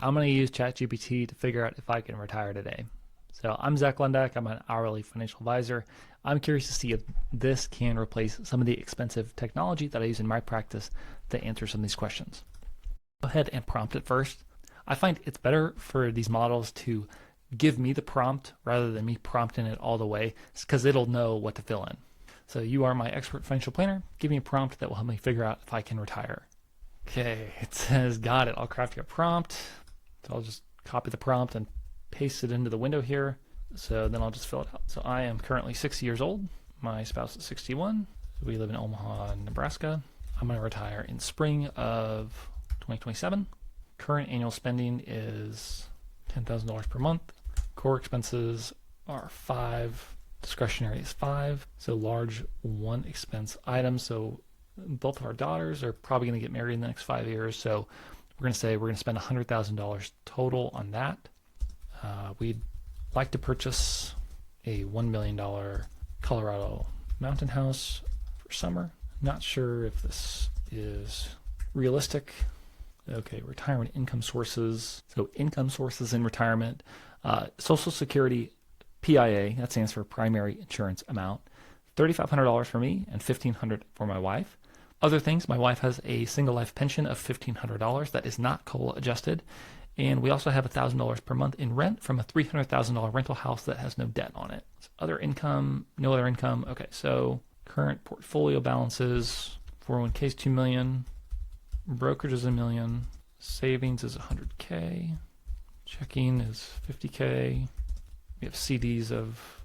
I'm going to use ChatGPT to figure out if I can retire today. So I'm Zach Lundak. I'm an hourly financial advisor. I'm curious to see if this can replace some of the expensive technology that I use in my practice to answer some of these questions. Go ahead and prompt it first. I find it's better for these models to give me the prompt rather than me prompting it all the way, because it'll know what to fill in. So you are my expert financial planner. Give me a prompt that will help me figure out if I can retire. Okay, it says, got it. I'll craft you a prompt. So I'll just copy the prompt and paste it into the window here. So then I'll just fill it out. So I am currently 60 years old. My spouse is 61. We live in Omaha, Nebraska. I'm going to retire in spring of 2027. Current annual spending is $10,000 per month. Core expenses are 5. Discretionary is 5. So large one expense items. So both of our daughters are probably going to get married in the next 5 years. So we're going to say we're going to spend $100,000 total on that. We'd like to purchase a $1 million Colorado mountain house for summer. Not sure if this is realistic. Okay, retirement income sources. So income sources in retirement. Social Security PIA, that stands for primary insurance amount. $3,500 for me and $1,500 for my wife. Other things, my wife has a single life pension of $1,500 that is not COLA adjusted. And we also have $1,000 per month in rent from a $300,000 rental house that has no debt on it. So other income, no other income. Okay, so current portfolio balances, 401k is $2 million, brokerage is $1 million, savings is $100k, checking is $50k, we have CDs of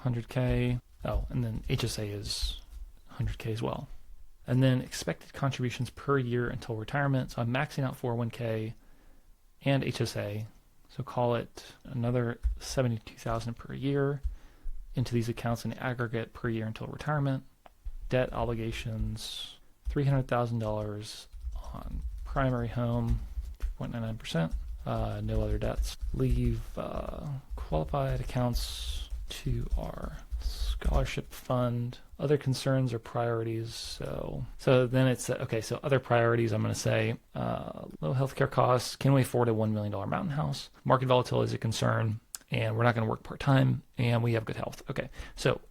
$100k, oh, and then HSA is $100k as well. And then expected contributions per year until retirement. So I'm maxing out 401k and HSA. So call it another $72,000 per year into these accounts in aggregate per year until retirement. Debt obligations, $300,000 on primary home, 0.99%. No other debts. Leave qualified accounts to our scholarship fund. Other concerns or priorities. So then it's okay. So other priorities, I'm going to say low healthcare costs. Can we afford a $1 million mountain house? Market volatility is a concern, and we're not going to work part time, and we have good health. Okay. So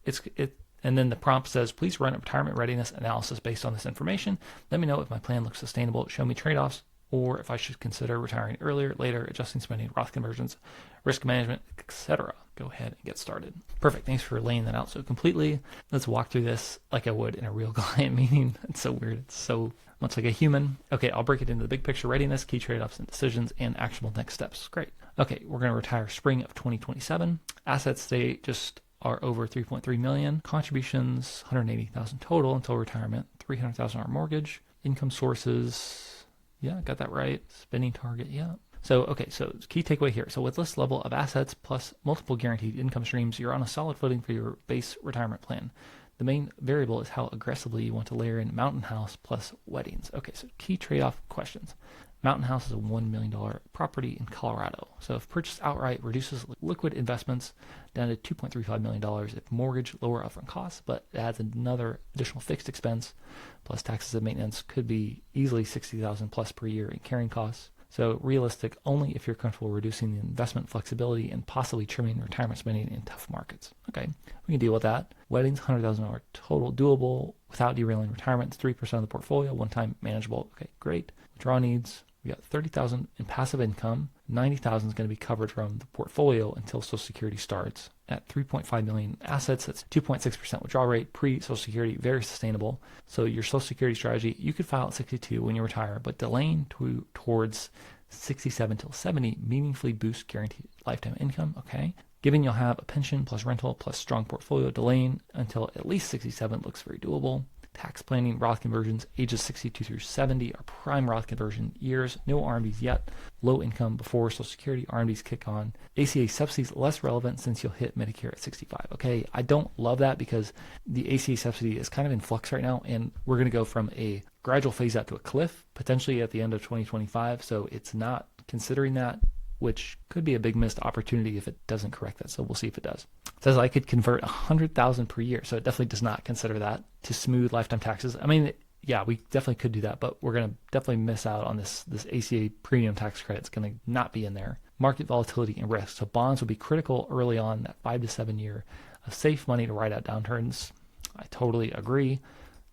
and then the prompt says, please run a retirement readiness analysis based on this information. Let me know if my plan looks sustainable. Show me trade-offs, or if I should consider retiring earlier, later, adjusting spending, Roth conversions, risk management, etc. Go ahead and get started. Perfect. Thanks for laying that out so completely. Let's walk through this like I would in a real client meeting. It's so weird. It's so much like a human. Okay, I'll break it into the big picture: readiness, key trade-offs and decisions, and actionable next steps. Great. Okay, we're going to retire spring of 2027. Assets stay just are over 3.3 million. Contributions 180,000 total until retirement. 300,000 our mortgage. Income sources. Yeah, got that right. Spending target. Yeah. So, okay, so key takeaway here. So with this level of assets plus multiple guaranteed income streams, you're on a solid footing for your base retirement plan. The main variable is how aggressively you want to layer in mountain house plus weddings. Okay, so key trade-off questions. Mountain house is a $1 million property in Colorado. So if purchased outright, reduces liquid investments down to $2.35 million. If mortgage, lower upfront costs, but adds another additional fixed expense plus taxes and maintenance, could be easily $60,000 plus per year in carrying costs. So realistic only if you're comfortable reducing the investment flexibility and possibly trimming retirement spending in tough markets. Okay, we can deal with that. Weddings, $100,000 total, doable without derailing retirement. It's 3% of the portfolio, one time manageable. Okay, great. Withdrawal needs, we got $30,000 in passive income. $90,000 is going to be covered from the portfolio until Social Security starts. At 3.5 million assets, that's 2.6% withdrawal rate, pre-Social Security, very sustainable. So your Social Security strategy, you could file at 62 when you retire, but delaying towards 67 till 70 meaningfully boosts guaranteed lifetime income. Okay, given you'll have a pension plus rental plus strong portfolio, delaying until at least 67 looks very doable. Tax planning, Roth conversions, ages 62 through 70 are prime Roth conversion years. No RMDs yet. Low income before Social Security. RMDs kick on. ACA subsidies less relevant since you'll hit Medicare at 65. Okay, I don't love that because the ACA subsidy is kind of in flux right now, and we're going to go from a gradual phase out to a cliff potentially at the end of 2025. So it's not considering that, which could be a big missed opportunity if it doesn't correct that. So we'll see if it does. It says I could convert $100,000 per year. So it definitely does not consider that to smooth lifetime taxes. I mean, yeah, we definitely could do that, but we're going to definitely miss out on this ACA premium tax credit. It's going to not be in there. Market volatility and risk. So bonds will be critical early on, that 5 to 7 year of safe money to ride out downturns. I totally agree.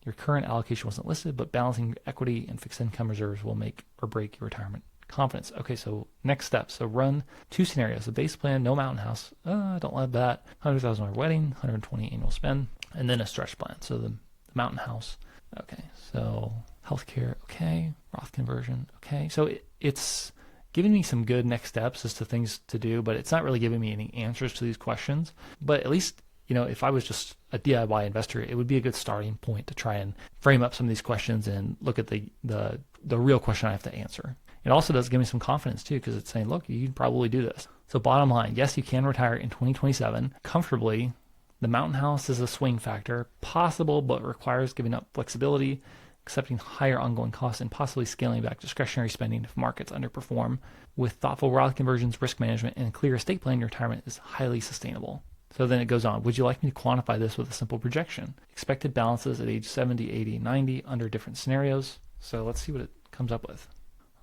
Your current allocation wasn't listed, but balancing equity and fixed income reserves will make or break your retirement confidence. Okay, so next step. So run 2 scenarios. The base plan, no mountain house. I don't love that. $100,000 wedding, 120 annual spend, and then a stretch plan. So the mountain house. Okay, so healthcare, okay. Roth conversion, okay. So it's giving me some good next steps as to things to do, but it's not really giving me any answers to these questions. But at least, if I was just a DIY investor, it would be a good starting point to try and frame up some of these questions and look at the real question I have to answer. It also does give me some confidence too, because it's saying, look, you can probably do this. So bottom line, yes, you can retire in 2027 comfortably. The mountain house is a swing factor, possible, but requires giving up flexibility, accepting higher ongoing costs, and possibly scaling back discretionary spending if markets underperform. With thoughtful Roth conversions, risk management, and a clear estate plan, your retirement is highly sustainable. So then it goes on. Would you like me to quantify this with a simple projection? Expected balances at age 70, 80, 90 under different scenarios. So let's see what it comes up with.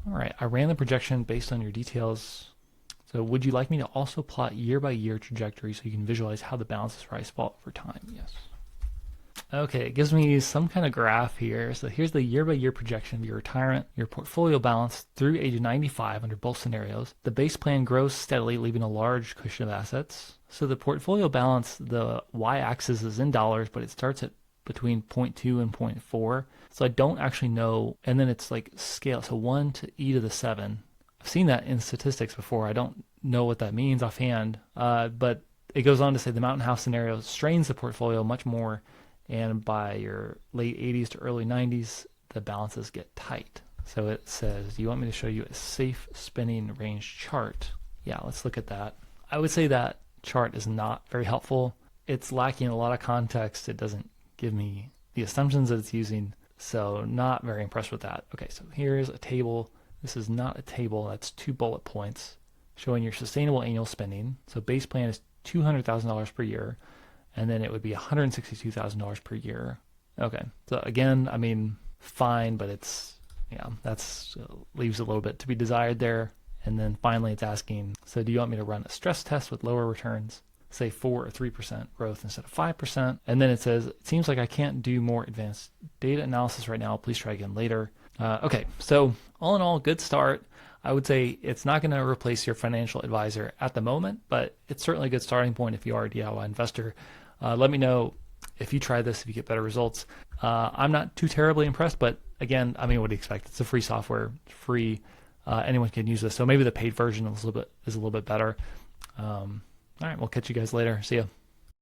All right, I ran the projection based on your details. So would you like me to also plot year-by-year trajectory so you can visualize how the balances rise fall over time? Yes. Okay, it gives me some kind of graph here. So here's the year-by-year projection of your retirement, your portfolio balance through age 95 under both scenarios. The base plan grows steadily, leaving a large cushion of assets. So the portfolio balance, the y-axis is in dollars, but it starts at between 0.2 and 0.4. So I don't actually know, and then it's like scale, so 1 to e to the 7. I've seen that in statistics before. I don't know what that means offhand, but it goes on to say the mountain house scenario strains the portfolio much more, and by your late 80s to early 90s, the balances get tight. So it says, do you want me to show you a safe spending range chart? Yeah, let's look at that. I would say that chart is not very helpful. It's lacking a lot of context. It doesn't give me the assumptions that it's using, so not very impressed with that. Okay, so here's a table. This is not a table, that's 2 bullet points showing your sustainable annual spending. So base plan is $200,000 per year, and then it would be $162,000 per year. Okay, so again, I mean, fine, but it's, that's leaves a little bit to be desired there. And then finally it's asking, so do you want me to run a stress test with lower returns, say 4 or 3% growth instead of 5%? And then it says, it seems like I can't do more advanced data analysis right now. Please try again later. Okay, so all in all, good start. I would say it's not going to replace your financial advisor at the moment, but it's certainly a good starting point if you are a DIY investor. Let me know if you try this, if you get better results. I'm not too terribly impressed, but again, I mean, what do you expect? It's a free software, free. Anyone can use this. So maybe the paid version is a little bit better. All right, we'll catch you guys later. See ya.